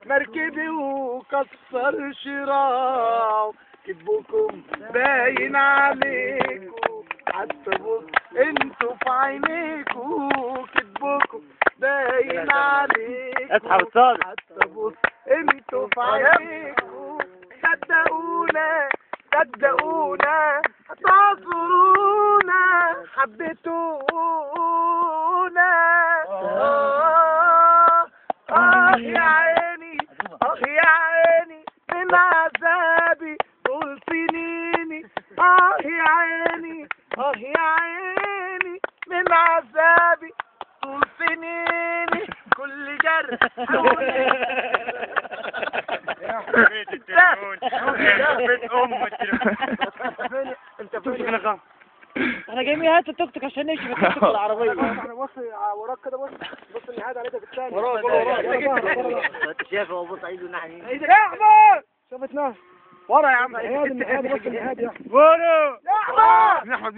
مركبي وكسر شراعه، كذبكم باين عليكم، حتى بص انتوا في عينيكوا، كذبكم باين عليكم، اسحب الصادق، حتى بص انتوا في عينيكوا، صدقونا صدقونا هتعذرونا، حبيتونا. يا عيني يا عيني من عذابي طول سنيني، يا عيني يا عيني من عذابي طول سنيني، كل جرح بيت التليفون بيت التليفون. انت فين؟ احنا جايين هات التوك توك عشان نمشي بالتوك توك العربية. احنا بص وراك كده، بص النهاية عليك بالثاني وراك انت شايف هو بص ايده ناحية يا احمد شفتنا ورا يا عم، النهاية بص النهاية يا احمد. ورا يا احمد، يا احمد